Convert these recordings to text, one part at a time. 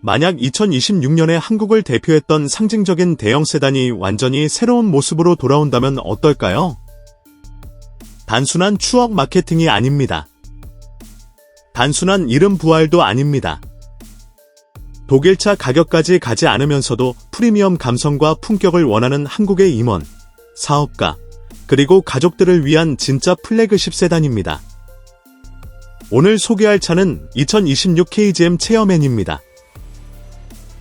만약 2026년에 한국을 대표했던 상징적인 대형 세단이 완전히 새로운 모습으로 돌아온다면 어떨까요? 단순한 추억 마케팅이 아닙니다. 단순한 이름 부활도 아닙니다. 독일차 가격까지 가지 않으면서도 프리미엄 감성과 품격을 원하는 한국의 임원, 사업가, 그리고 가족들을 위한 진짜 플래그십 세단입니다. 오늘 소개할 차는 2026 KGM 체어맨입니다.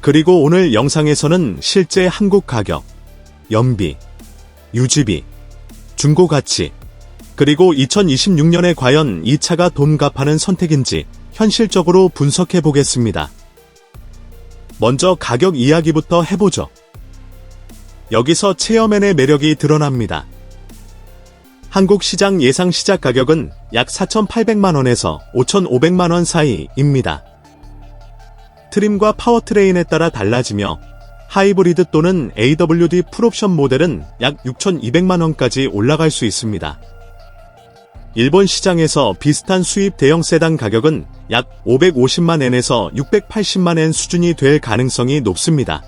그리고 오늘 영상에서는 실제 한국 가격, 연비, 유지비, 중고 가치, 그리고 2026년에 과연 이 차가 돈 갚아는 선택인지 현실적으로 분석해 보겠습니다. 먼저 가격 이야기부터 해보죠. 여기서 체어맨의 매력이 드러납니다. 한국 시장 예상 시작 가격은 약 4,800만원에서 5,500만원 사이입니다. 트림과 파워트레인에 따라 달라지며 하이브리드 또는 AWD 풀옵션 모델은 약 6,200만원까지 올라갈 수 있습니다. 일본 시장에서 비슷한 수입 대형 세단 가격은 약 550만엔에서 680만엔 수준이 될 가능성이 높습니다.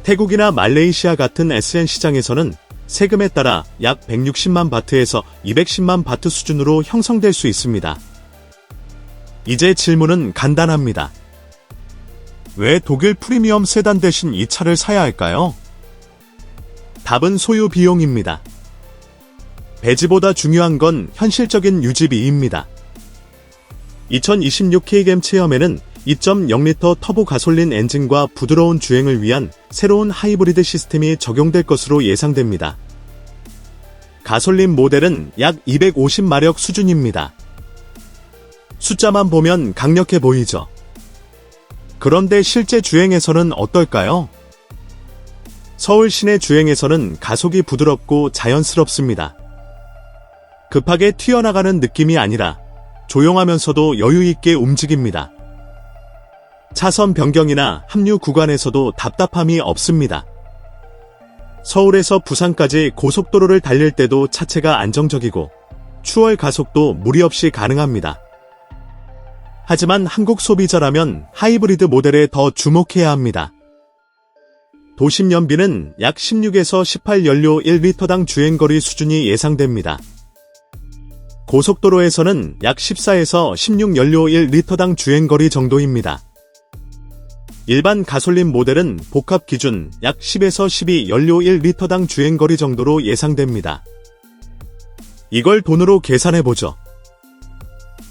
태국이나 말레이시아 같은 SN 시장에서는 세금에 따라 약 160만 바트에서 210만 바트 수준으로 형성될 수 있습니다. 이제 질문은 간단합니다. 왜 독일 프리미엄 세단 대신 이 차를 사야 할까요? 답은 소유 비용입니다. 배지보다 중요한 건 현실적인 유지비입니다. 2026 KGM 체어맨은 2.0L 터보 가솔린 엔진과 부드러운 주행을 위한 새로운 하이브리드 시스템이 적용될 것으로 예상됩니다. 가솔린 모델은 약 250마력 수준입니다. 숫자만 보면 강력해 보이죠? 그런데 실제 주행에서는 어떨까요? 서울 시내 주행에서는 가속이 부드럽고 자연스럽습니다. 급하게 튀어나가는 느낌이 아니라 조용하면서도 여유있게 움직입니다. 차선 변경이나 합류 구간에서도 답답함이 없습니다. 서울에서 부산까지 고속도로를 달릴 때도 차체가 안정적이고 추월 가속도 무리 없이 가능합니다. 하지만 한국 소비자라면 하이브리드 모델에 더 주목해야 합니다. 도심 연비는 약 16에서 18 연료 1리터당 주행거리 수준이 예상됩니다. 고속도로에서는 약 14에서 16 연료 1리터당 주행거리 정도입니다. 일반 가솔린 모델은 복합 기준 약 10에서 12 연료 1리터당 주행거리 정도로 예상됩니다. 이걸 돈으로 계산해보죠.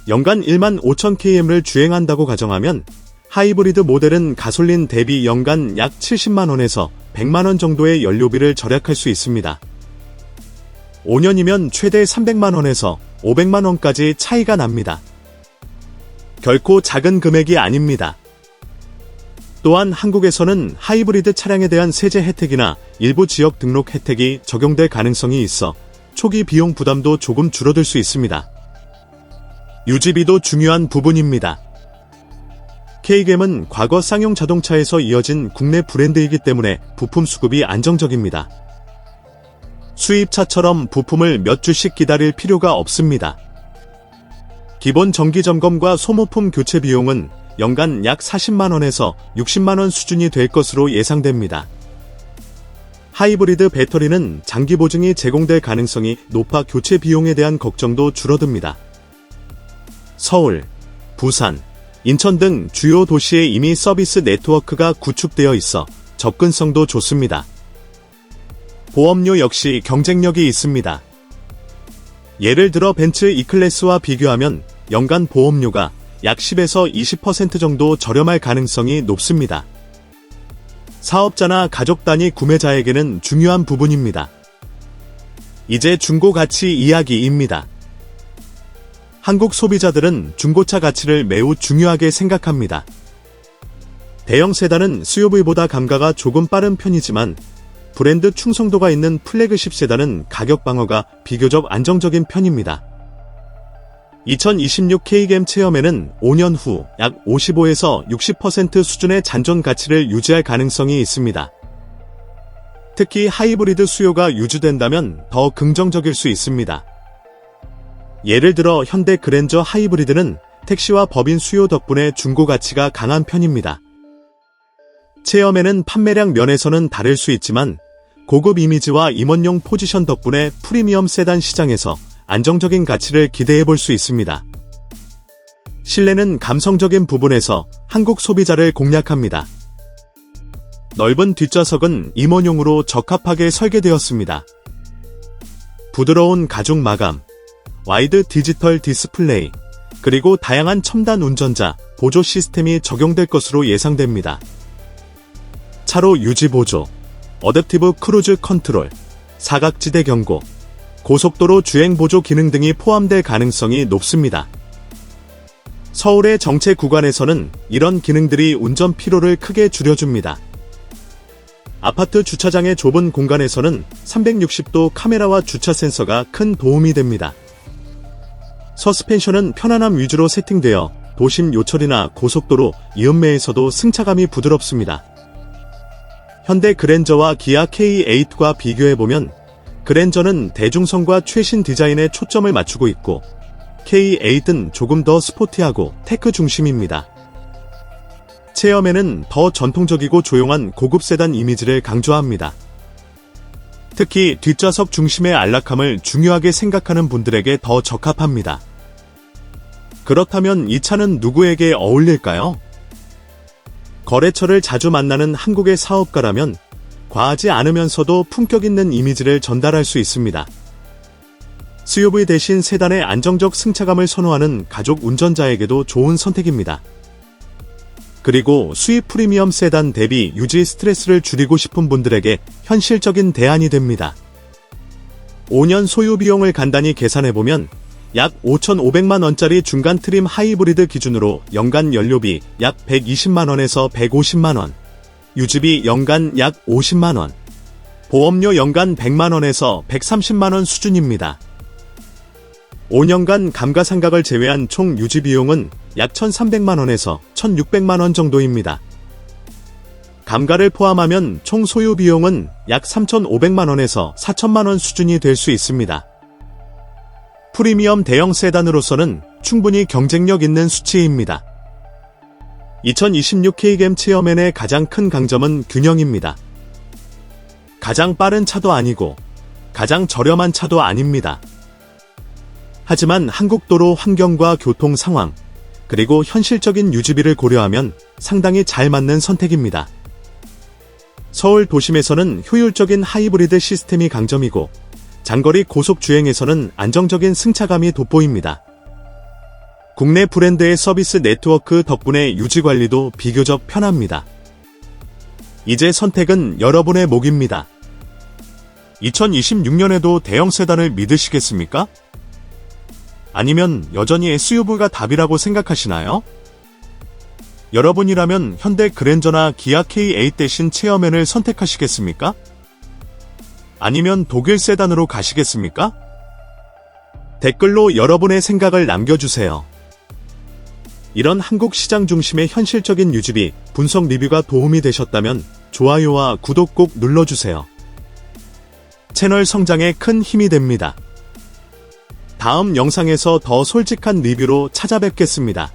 연간 15,000km를 주행한다고 가정하면 하이브리드 모델은 가솔린 대비 연간 약 70만원에서 100만원 정도의 연료비를 절약할 수 있습니다. 5년이면 최대 300만원에서 500만원까지 차이가 납니다. 결코 작은 금액이 아닙니다. 또한 한국에서는 하이브리드 차량에 대한 세제 혜택이나 일부 지역 등록 혜택이 적용될 가능성이 있어 초기 비용 부담도 조금 줄어들 수 있습니다. 유지비도 중요한 부분입니다. KGM은 과거 쌍용 자동차에서 이어진 국내 브랜드이기 때문에 부품 수급이 안정적입니다. 수입차처럼 부품을 몇 주씩 기다릴 필요가 없습니다. 기본 정기점검과 소모품 교체 비용은 연간 약 40만원에서 60만원 수준이 될 것으로 예상됩니다. 하이브리드 배터리는 장기 보증이 제공될 가능성이 높아 교체 비용에 대한 걱정도 줄어듭니다. 서울, 부산, 인천 등 주요 도시에 이미 서비스 네트워크가 구축되어 있어 접근성도 좋습니다. 보험료 역시 경쟁력이 있습니다. 예를 들어 벤츠 E클래스와 비교하면 연간 보험료가 약 10에서 20% 정도 저렴할 가능성이 높습니다. 사업자나 가족 단위 구매자에게는 중요한 부분입니다. 이제 중고 가치 이야기입니다. 한국 소비자들은 중고차 가치를 매우 중요하게 생각합니다. 대형 세단은 SUV보다 감가가 조금 빠른 편이지만 브랜드 충성도가 있는 플래그십 세단은 가격 방어가 비교적 안정적인 편입니다. 2026 KGM 체어맨은 5년 후 약 55에서 60% 수준의 잔존 가치를 유지할 가능성이 있습니다. 특히 하이브리드 수요가 유지된다면 더 긍정적일 수 있습니다. 예를 들어 현대 그랜저 하이브리드는 택시와 법인 수요 덕분에 중고 가치가 강한 편입니다. 체험에는 판매량 면에서는 다를 수 있지만 고급 이미지와 임원용 포지션 덕분에 프리미엄 세단 시장에서 안정적인 가치를 기대해 볼 수 있습니다. 실내는 감성적인 부분에서 한국 소비자를 공략합니다. 넓은 뒷좌석은 임원용으로 적합하게 설계되었습니다. 부드러운 가죽 마감, 와이드 디지털 디스플레이, 그리고 다양한 첨단 운전자 보조 시스템이 적용될 것으로 예상됩니다. 차로 유지 보조, 어댑티브 크루즈 컨트롤, 사각지대 경고, 고속도로 주행 보조 기능 등이 포함될 가능성이 높습니다. 서울의 정체 구간에서는 이런 기능들이 운전 피로를 크게 줄여줍니다. 아파트 주차장의 좁은 공간에서는 360도 카메라와 주차 센서가 큰 도움이 됩니다. 서스펜션은 편안함 위주로 세팅되어 도심 요철이나 고속도로, 이음매에서도 승차감이 부드럽습니다. 현대 그랜저와 기아 K8과 비교해보면 그랜저는 대중성과 최신 디자인에 초점을 맞추고 있고 K8은 조금 더 스포티하고 테크 중심입니다. 체험에는 더 전통적이고 조용한 고급 세단 이미지를 강조합니다. 특히 뒷좌석 중심의 안락함을 중요하게 생각하는 분들에게 더 적합합니다. 그렇다면 이 차는 누구에게 어울릴까요? 거래처를 자주 만나는 한국의 사업가라면 과하지 않으면서도 품격 있는 이미지를 전달할 수 있습니다. SUV 대신 세단의 안정적 승차감을 선호하는 가족 운전자에게도 좋은 선택입니다. 그리고 수입 프리미엄 세단 대비 유지 스트레스를 줄이고 싶은 분들에게 현실적인 대안이 됩니다. 5년 소유 비용을 간단히 계산해보면 약 5,500만원짜리 중간 트림 하이브리드 기준으로 연간 연료비 약 120만원에서 150만원, 유지비 연간 약 50만원, 보험료 연간 100만원에서 130만원 수준입니다. 5년간 감가상각을 제외한 총 유지비용은 약 1,300만원에서 1,600만원 정도입니다. 감가를 포함하면 총 소요 비용은 약 3,500만원에서 4,000만원 수준이 될 수 있습니다. 프리미엄 대형 세단으로서는 충분히 경쟁력 있는 수치입니다. 2026 K겜 체험N의 가장 큰 강점은 균형입니다. 가장 빠른 차도 아니고 가장 저렴한 차도 아닙니다. 하지만 한국 도로 환경과 교통 상황, 그리고 현실적인 유지비를 고려하면 상당히 잘 맞는 선택입니다. 서울 도심에서는 효율적인 하이브리드 시스템이 강점이고 장거리 고속 주행에서는 안정적인 승차감이 돋보입니다. 국내 브랜드의 서비스 네트워크 덕분에 유지관리도 비교적 편합니다. 이제 선택은 여러분의 몫입니다. 2026년에도 대형 세단을 믿으시겠습니까? 아니면 여전히 SUV가 답이라고 생각하시나요? 여러분이라면 현대 그랜저나 기아 K8 대신 체험N을 선택하시겠습니까? 아니면 독일 세단으로 가시겠습니까? 댓글로 여러분의 생각을 남겨주세요. 이런 한국 시장 중심의 현실적인 유지비, 분석 리뷰가 도움이 되셨다면 좋아요와 구독 꼭 눌러주세요. 채널 성장에 큰 힘이 됩니다. 다음 영상에서 더 솔직한 리뷰로 찾아뵙겠습니다.